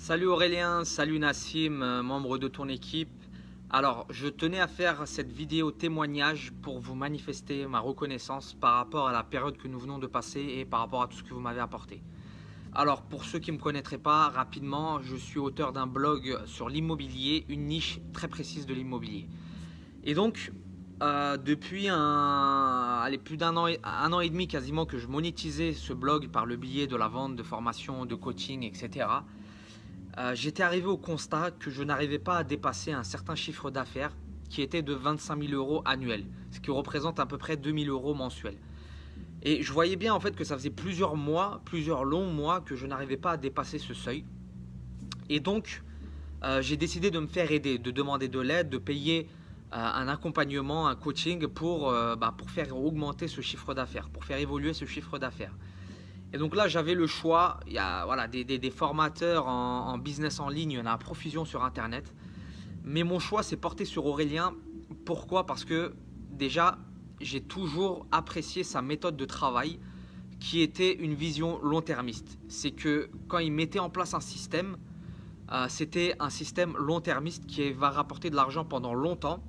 Salut Aurélien, salut Nassim, membre de ton équipe. Alors, je tenais à faire cette vidéo témoignage pour vous manifester ma reconnaissance par rapport à la période que nous venons de passer et par rapport à tout ce que vous m'avez apporté. Alors, pour ceux qui ne me connaîtraient pas, rapidement, je suis auteur d'un blog sur l'immobilier, une niche très précise de l'immobilier. Et donc, depuis plus un an et demi quasiment que je monétisais ce blog par le biais de la vente de formations, de coaching, etc. J'étais arrivé au constat que je n'arrivais pas à dépasser un certain chiffre d'affaires qui était de 25 000 euros annuels, ce qui représente à peu près 2 000 euros mensuels. Et je voyais bien en fait que ça faisait plusieurs mois, plusieurs longs mois que je n'arrivais pas à dépasser ce seuil. Et donc, j'ai décidé de me faire aider, de demander de l'aide, de payer un accompagnement, un coaching pour faire augmenter ce chiffre d'affaires, pour faire évoluer ce chiffre d'affaires. Et donc là, j'avais le choix. Il y a des formateurs en business en ligne, il y en a à profusion sur Internet. Mais mon choix s'est porté sur Aurélien. Pourquoi? Parce que déjà, j'ai toujours apprécié sa méthode de travail qui était une vision long-termiste. C'est que quand il mettait en place un système, c'était un système long-termiste qui va rapporter de l'argent pendant longtemps.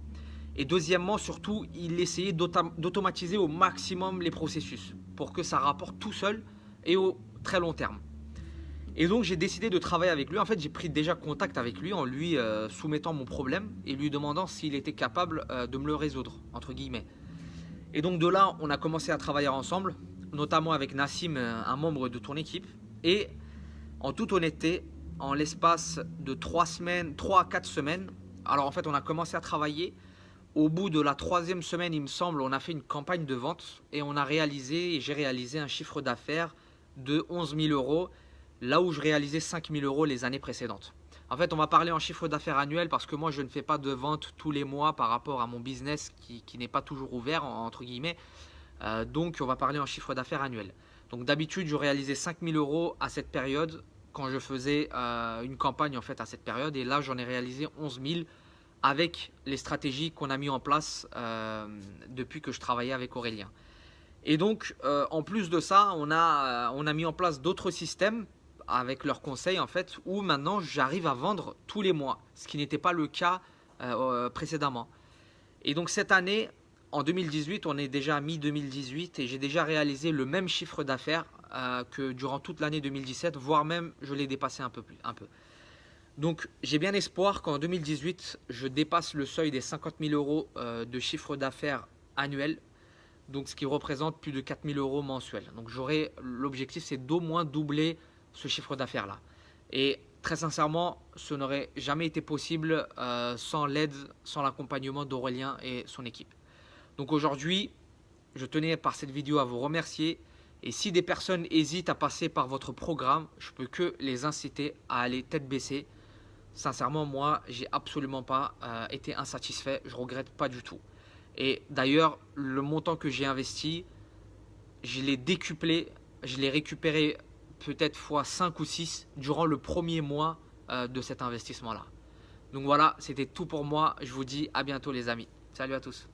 Et deuxièmement, surtout, il essayait d'automatiser au maximum les processus pour que ça rapporte tout seul et au très long terme. Et donc j'ai décidé de travailler avec lui. En fait, j'ai pris déjà contact avec lui en lui soumettant mon problème et lui demandant s'il était capable de me le résoudre, entre guillemets. Et donc de là, on a commencé à travailler ensemble, notamment avec Nassim, un membre de ton équipe. Et en toute honnêteté, en l'espace de 3 à 4 semaines, alors en fait, on a commencé à travailler. Au bout de la 3e semaine, il me semble, on a fait une campagne de vente et j'ai réalisé un chiffre d'affaires de 11 000 euros, là où je réalisais 5 000 euros les années précédentes. En fait, on va parler en chiffre d'affaires annuel parce que moi, je ne fais pas de vente tous les mois par rapport à mon business qui n'est pas toujours ouvert, entre guillemets. Donc, on va parler en chiffre d'affaires annuel. Donc, d'habitude, je réalisais 5 000 euros à cette période quand je faisais une campagne en fait à cette période. Et là, j'en ai réalisé 11 000 avec les stratégies qu'on a mis en place depuis que je travaillais avec Aurélien. Et donc, en plus de ça, on a mis en place d'autres systèmes avec leurs conseils en fait, où maintenant j'arrive à vendre tous les mois, ce qui n'était pas le cas précédemment. Et donc cette année, en 2018, on est déjà à mi-2018 et j'ai déjà réalisé le même chiffre d'affaires que durant toute l'année 2017, voire même je l'ai dépassé un peu. Donc j'ai bien espoir qu'en 2018, je dépasse le seuil des 50 000 euros de chiffre d'affaires annuel, donc ce qui représente plus de 4 000 euros mensuels. Donc l'objectif c'est d'au moins doubler ce chiffre d'affaires là. Et très sincèrement, ce n'aurait jamais été possible sans l'aide, sans l'accompagnement d'Aurélien et son équipe. Donc aujourd'hui, je tenais par cette vidéo à vous remercier. Et si des personnes hésitent à passer par votre programme, je peux que les inciter à aller tête baissée. Sincèrement, moi, j'ai absolument pas été insatisfait. Je regrette pas du tout. Et d'ailleurs, le montant que j'ai investi, je l'ai décuplé, je l'ai récupéré peut-être fois 5 ou 6 durant le premier mois de cet investissement-là. Donc voilà, c'était tout pour moi. Je vous dis à bientôt les amis. Salut à tous.